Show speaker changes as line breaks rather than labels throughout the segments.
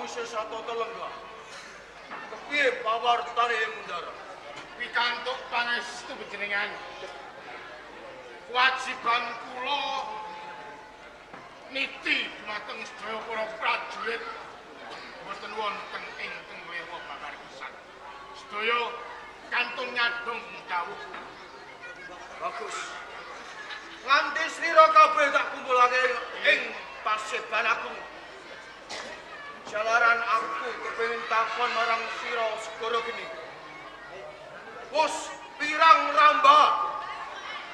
sawise satata lenggah. Kepiye pawartane Mundara?
Pikantuk pangestu panjenengan. Kewajiban kula niti dumateng sedaya para prajurit boten wonten ingkang lewa bakar pisan. Sedaya kantun nyadong dawuh.
Bagus. Nganti slira kabeh tak kumpulake ing paseban aku. Jalaran aku kepengin takon marang sira segara geni. Wus pirang ramba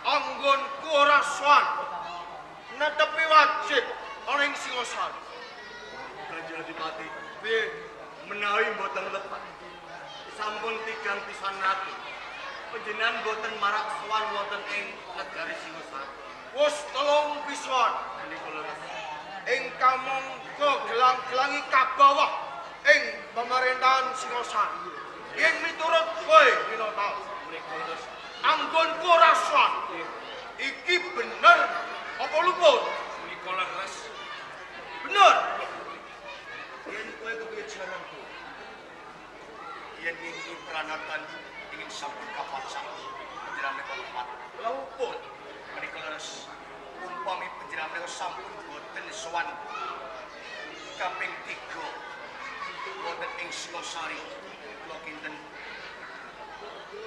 anggonku ora sowan netepi wajib ana ing Singosari.
Kanjeng Adipati, piye menawi mboten lepat sampun tigang pisan nate panjenengan mboten marak sowan wonten ing negari Singosari.
Wus telung pisan
Menika
ingkang mongko gelang-gelangi kabawah ing pemerintahan Singosari. Yen miturut kowe Winata, anggonku ora sowan. Iki bener apa luput?
menika leres.
Bener.
Yen kowe kepiye jalanku? Yen ingin pranatan ingin sampun kapacang panjenengan menika lepat.
Luput.
Menika leres. Umpami panjenengan menika sampun boten sowan kaping 3 wonten ing Singosari. Kula kinten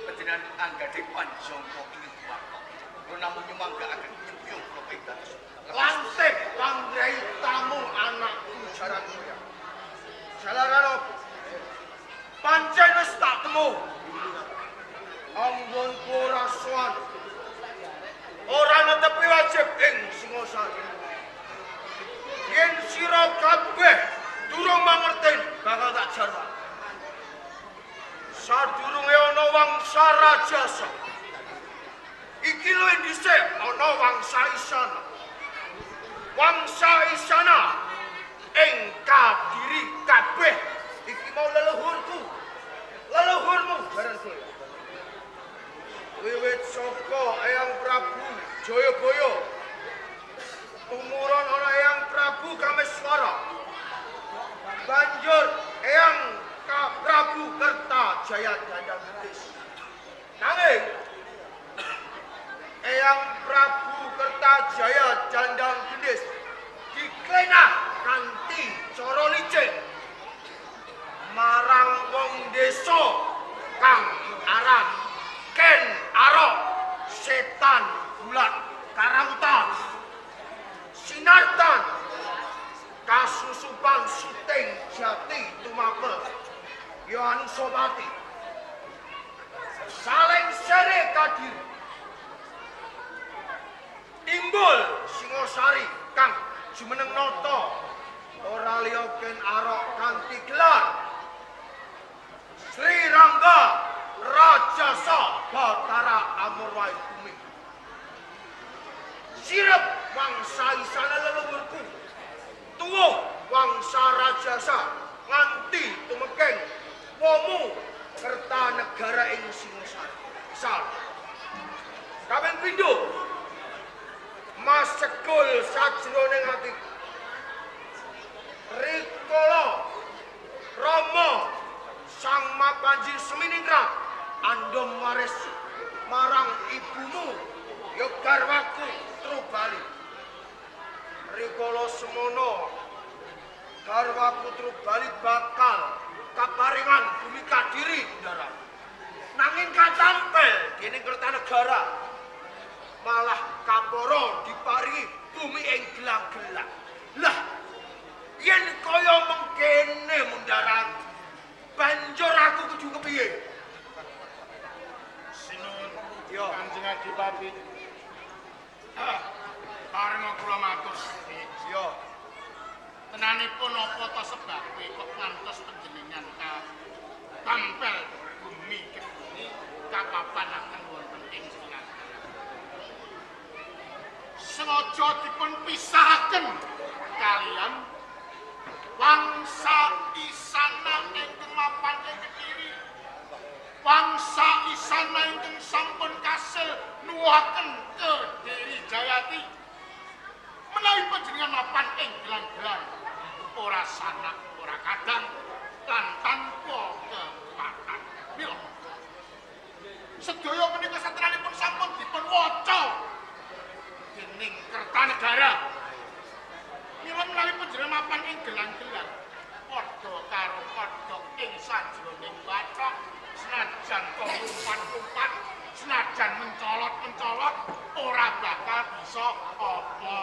panjenengan anggadhe panjangka ingin kuwata. Kula namung nyumanggaaken nyemplung kula pitados.
Lantik pangrai tamu anakku jaran mulia. Jalaran pancen wis tak temu. Anggonku ora sowan. Ora netepi wajib ing Singosari. Yen sira kabeh durung mangerten bakal tak jarwan. Sadurunge ana wangsa rajasa. Iki luwih dhisik ana wangsa Isana. Wangsa Isana ing kadiri kabeh iki mau leluhurku. Leluhurmu bareng kowe. Wiwit saka Eyang Prabu Jayabaya tumurun ana Eyang Prabu Kameswara. Banjur Eyang Prabu Kertajaya Dandang Gendis. Nanging Eyang Prabu Kertajaya Dandang Gendis diklenah kanthi cara licik marang wong desa kang aran Ken Arok Setan Bulat Karamtan Sinartan kasusupan Suting Jati Tumapel Yohan Sobati saling sere kadiri timbul Singosari kang jumeneng nata ora liya Ken Arok kanthi gelar Sri Rangga Rajasa Batara Amurwai Bumi. Sirep wangsa Isana leluhurku. Tuwuh wangsa Rajasa nganti tumekeng Womu Kertanegara ing Singosari. Sal. Kaping pindho Mas Segul sajroning atiku. Rikala Rama Sang Mapanji Seminingrat andom waris marang ibumu Yogarwaku Trubali. Rikala semono garwaku Trubali bakal kaparingan bumi kadiri Ndara. Nanging katampel dening Kertanegara malah kaporo diparingi bumi ing gelang-gelang. Lah yen kaya mengkene Mundara banjur aku kudu kepiye?
Sinun
Yo.
Kanjeng Adipati. Paring kula matur sedhi.
Yo.
Tenanipun apa to sebabe kok ngantos panjenengan tampel bumi kebumi kapapanaken wonten ing Singosari. Sengaja dipun pisahaken kalian wangsa Isana ingkang mapan ing Kediri. Wangsa Isana ingkang sampun kasil nuwuhaken Kediri Jayati. Menawi panjenengan mapan ing gelang-gelang ora sanak ora ora kadang lan tanpa kekuatan. Mila sedaya menika satranipun sampun dipun waca dening Kertanegara. Mila menawi panjenengan ing gelang-gelang padha karo padha ing sajroning bathok senajan kumpat-kumpat senajan mencolot-mencolot ora bakal bisa apa-apa.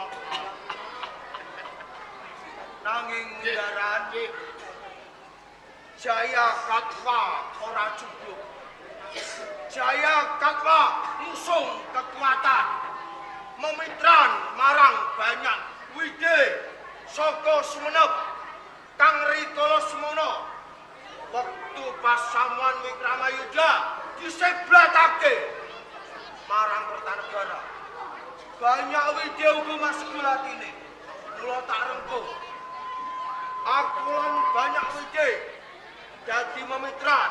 Nanging Daran Jaya Katwa ora cukup. Jaya Katwa ngusung kekuatan memitran marang banyak wide saka Sumenep kang rikala semono wektu pasamuan Wikramayuda diseblatake marang Kertanegara. Banyak wide uga masuk latine. Mula tak rengkuh. Aku lan banyak wide dadi memitran.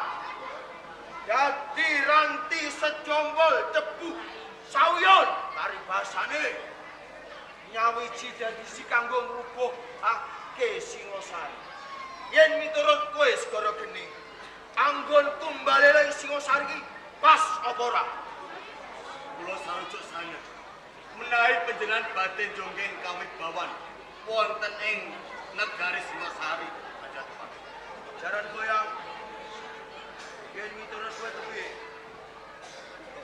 Dadi ranti sejombol tebu sauyon paribasane. Nyawiji dadi si kanggo ngrubuhake Singosari. Yen miturut kowe Segara Geni, anggon tumbale ing Singosari iki pas apa ora?
Kula sarujuk sanget. Menawi panjenengan badhe jonggeng kawibawan wonten ing negari Singosari, Ajatpan.
Jaran goyang. Yen miturut kowe kepiye?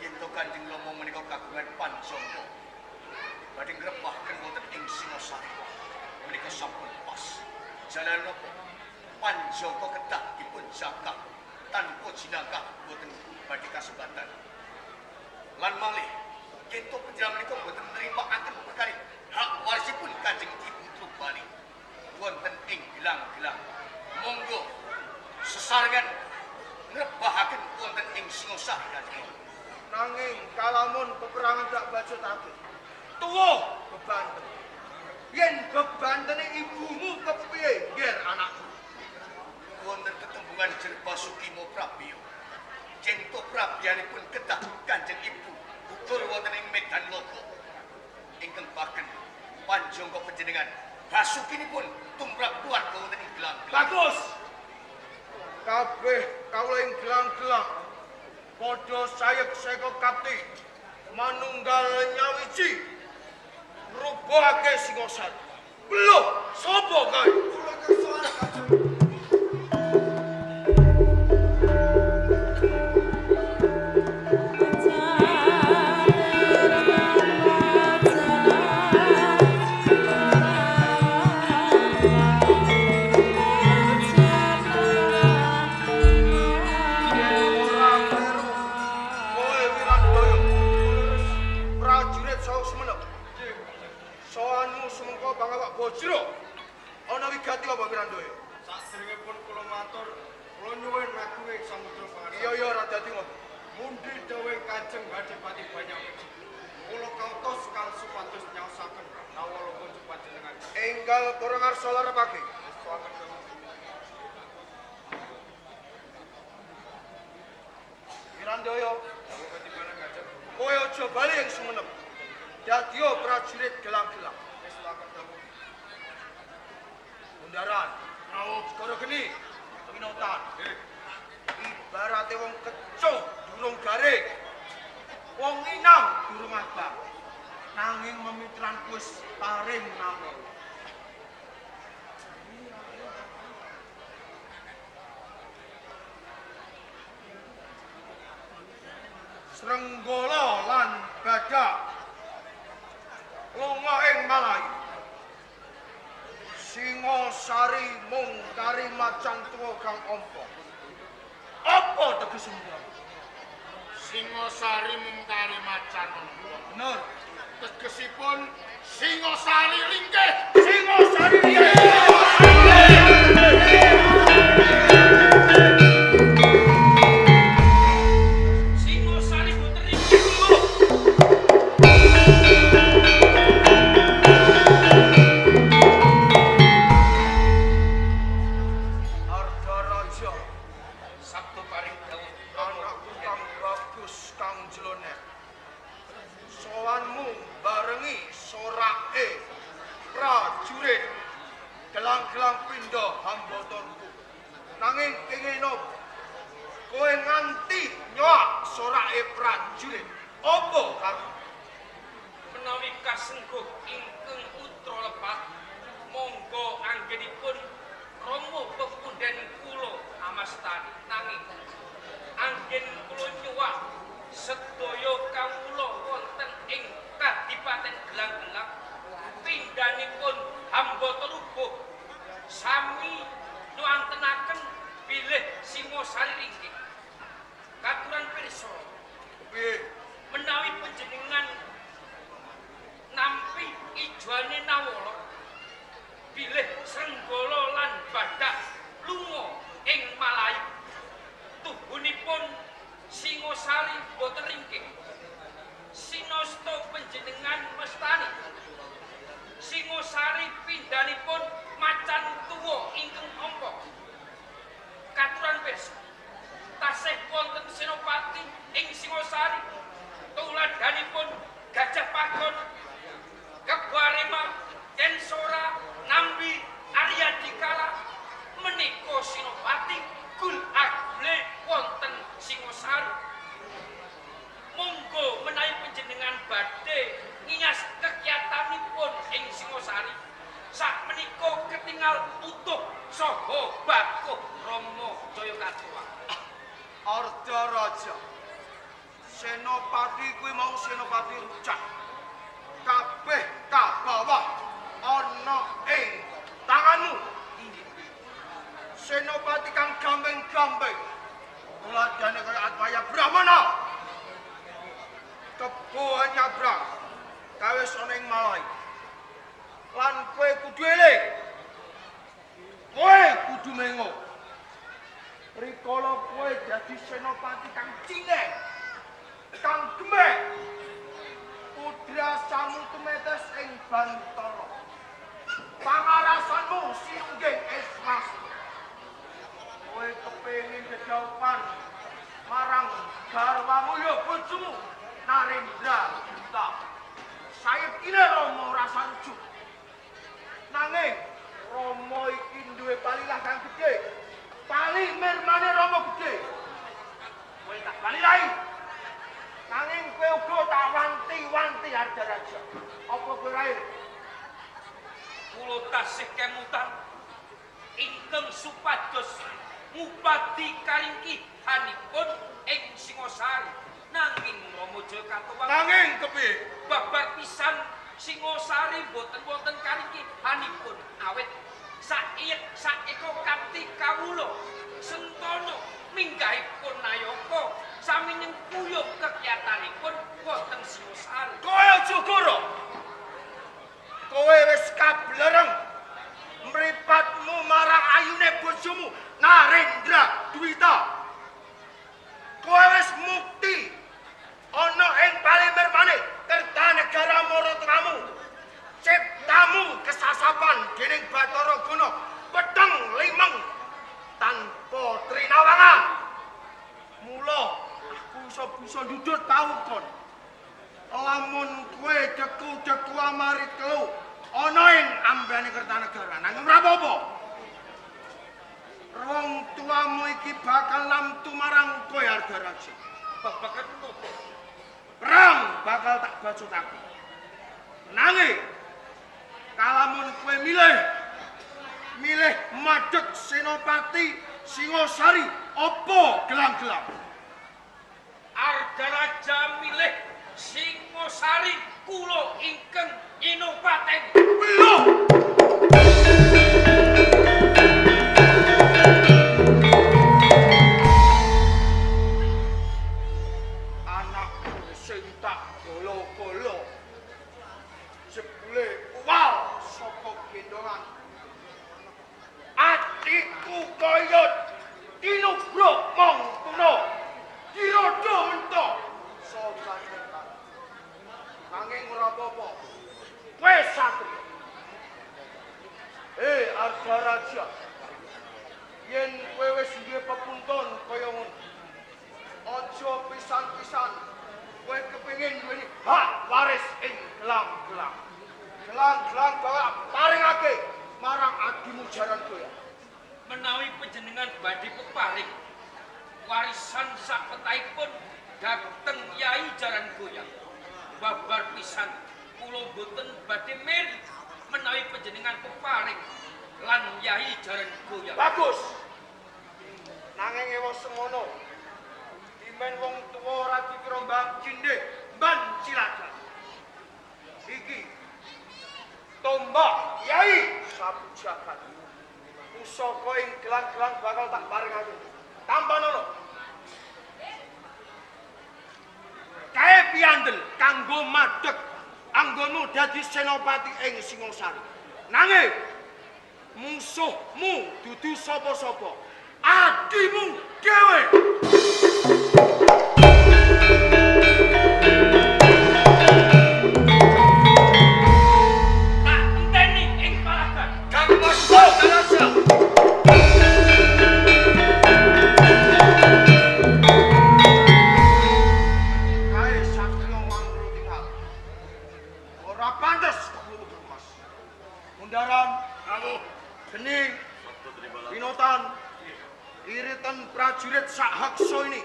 Yen to Kanjeng Rama menika kagungan Panjangga badhe ngrepahaken wonten ing Singosari. Menika sampun pas. Jalan napa? Panjangga kedah dipun jaga tanpa jinakah boten badhe kasebatan. Lan malih kento panjenengan menika boten nrimakaken perkara hak warisipun Kanjeng Ibu Trubali wonten ing gelang-gelang. Monggo sesarengan ngrebahaken wonten ing Singosari Kanjeng.
Nanging kalamun peperangan dak bajutake. Tuwuh bebanten. Yen bebantene ibumu kepiye, Nger anakku?
Wonten tetembungan Jerbasuki Moprabio. Cento prabiyanipun kedah Kanjeng Ibu ukur wonten ing Medan Logo. Ingkang baken Panjangga panjenengan basukinipun tumrap keluarga wonten ing gelang-gelang.
Bagus. Kabeh kawula ing gelang-gelang padha sayek seka kapti manunggal nyawiji ngrubuhake Singosari. Belum sapa kae? Kula kesuwen Kanjeng. Bojro ana wigati apa Wirandaya?
Saderengipun kula matur, kula nyuwun ngagung ing samudra pangarsa.
Iya ora dadi ngopo.
Mundi dawuh Kanjeng Adipati Banyawiji. Kula kautos kang supados nyaosaken nawala panjenengan.
Enggal para ngarsa larepake.
Sawanten
Wirandaya,
dawuh ketibane Kanjeng.
kowe aja bali ing Sumenep. Dadiya prajurit gelang-gelang.
Wis lakukan dawuh.
Bundaran, Segara Geni, Winotan. Ibarate wong kecuh durung garing. Wong inang durung abang. Nanging memitran wis paring namung. Srenggala lan Badak lunga ing Malayu. Singosari mung kari macan tuwa kang ompo. Apa tegesipun?
Singosari mung kari macan ompo.
Bener.
Tegesipun Singosari linggih.
Singosari linggih. Singosari boten linggih lho. Ardaraja
Sabtu paring dawuh
anakku kang bagus kang jlonet. Sowanmu barengi sorake prajurit pindha hambatanku. Nanging kenging napa? Kowe nganti nyoak sorake prajurit. Apa karo
Menawi kasengguh ingkang putra lepat, monggo anggenipun Rama pepundhen kula amastani. Nanging anggen kula nyuwak sedaya kawula wonten ing Kadipaten Gelang-Gelang pindhanipun hambata rubuh sami nuantenaken bilih Singosari ringkih. Katuran pirsa
piye?
menawi panjenengan nampi ijoane Nawala bilih Srenggala lan Badak lunga ing Malayu tubuhipun Singosari boten ringkih sinasta panjenengan mestani Singosari pindhanipun macan tuwa ingkang angka katuran pirsa tasih wonten senopati ing Singosari tuladanipun Gajah Pagon Kebarema Kensora Nambi Arya Dikala menika senopati Gul Agle wonten Singosari. Monggo menawi panjenengan badhe ngias kegiatanipun ing Singosari sakmenika ketingal utuh saha bakuh Rama Jayakatwa.
Arda Raja. Senopati kuwi mau senopati rucah. Kabeh kabawah ana ing tanganmu. Senopati kang gambeng-gambeng. Tuladane kaya Atmaya Brahmana. Kebo nyabrang. Kawis ana ing Malayu. Lan kowe kudu eling. Kowe kudu mengo. Rikala kowe dadi senopati kang cineng, kang gemeh, putra samu tumetes ing Bantara. Pangarasanmu sinungging esmas. Kowe kepengin kejauhan marang garwamu ya bojomu Narendra Duta. Sayep kine Rama rasa rujuk. Nanging Rama iki duwe palilah kang gedhe. Pali mirmane Rama gedhe. Kowe tak bali lae. Nanging kowe uga tak wanti-wanti Arda Raja. Apa kowe lair?
Kula tasih kemutan ingkang supados ngupadi karingkihanipun ing Singosari. Nanging Rama Jayakatwa
Nanging kepiye?
babar pisan Singosari boten wonten karingkihanipun awit saeka kanthi kawula Sentana minggahipun Nayaka sami nyengkuyung kegiatanipun wonten Singosari.
Kowe aja goro. Kowe wis kablereng mripatmu marang ayune bojomu Narendra Dwita. Kowe wis mukti ana ing Palimirmane Kertanegara Maratmamu. Ciptamu kesasapan dening Bathara Guna pedheng limeng tanpa trinawangan. Mula aku iso bisa ndudut taukon. Lamun kowe deku-deku amari telu ana ing ambane Kertanegara nanging ora apa-apa. Rong tuamu iki bakal namtu marang kowe Arda Raja.
Babagan menapa?
Perang bakal tak bacutake. Nanging kalamun kowe milih madheg senopati Singosari apa gelang-gelang?
Arda Raja milih Singosari kula ingkang inopaten.
Belum. Anakku sing tak golo-golo. Jebule wow saka gendongan. Atiku kaya dinubruk mong tuna. Dirodo mentok. Sobat nanging ora apa-apa. Kowe satria. Arda Raja. Yen kowe wis duwe pepuntun kaya ngono. Aja pisan-pisan kowe kepengin duweni hak waris ing gelang-gelang. Gelang-gelang bawa paringake marang adimu jaran kowe.
menawi panjenengan badhe peparing warisan sapetaipun dhateng Yai Jaran Goyang. Babar pisan kula boten badhe meri menawi panjenengan peparing lan Yai Jaran Goyang.
Bagus. Nanging ewa semono. Dimen wong tuwa ora dikira mbang cindhe, mban ciladan. Iki tombak Yai sabu jagat. Pusaka ing gelang-gelang bakal tak paringake. Tampanono. Kae piandel kanggo madheg anggonmu dadi senopati ing Singosari. Nanging musuhmu dudu sapa-sapa. Adimu dhewe.
Tak enteni ing palagan.
Kang Masya Darasa. Kae satriya wangru tinggal. Ora pantes kudu Mas. Mundaran,
Rawuh.
geni, pinotan, iritan prajurit Sahakso ini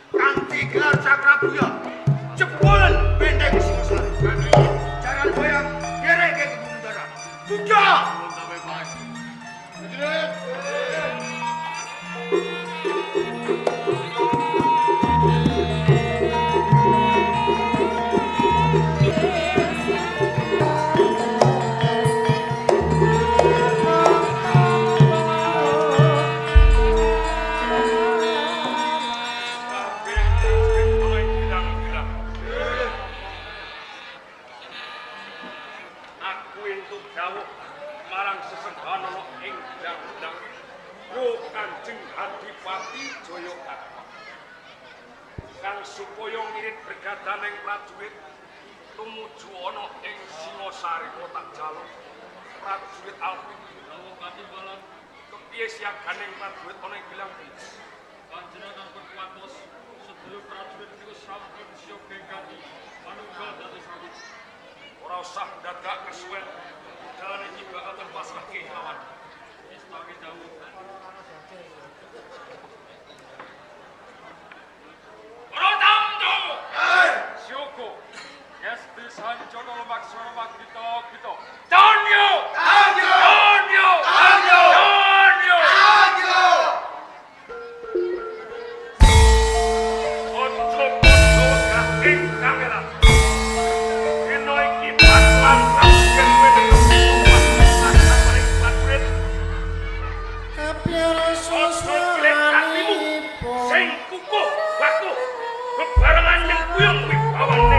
kanthi gelar Cakrabuya jebolen benteng Singosari. Jaran Goyang derek ke Mundaran. Buka!
Aku entuk dawuh marang sesembanono ing dang-dang Go Kanjeng Adipati Jayakatma. Kang supaya ngirit bergadaning prajurit tumuju ana ing Singosari kota jaluk prajurit Alpin dawuh katimbalan kepiye siaganing prajurit ana ing Gilang. Panjenengan berkuatos sedaya prajurit niku sampun siaga kanthi manunggal dadi sawit. Ora usah dadak kesuwen dalan iki bakal terpasrahke lawan istami dawuh. Rotamdo! Syukur. Yesti sanjono maksana magrito kita. Danyo!
Danyo!
Danyo!
Danyo!
Danyo!
Danyo!
Ojo podo kaking kamera. Ino iki patlan ragen wene sing kukuh waktu bebarengan yang kuyung wibawane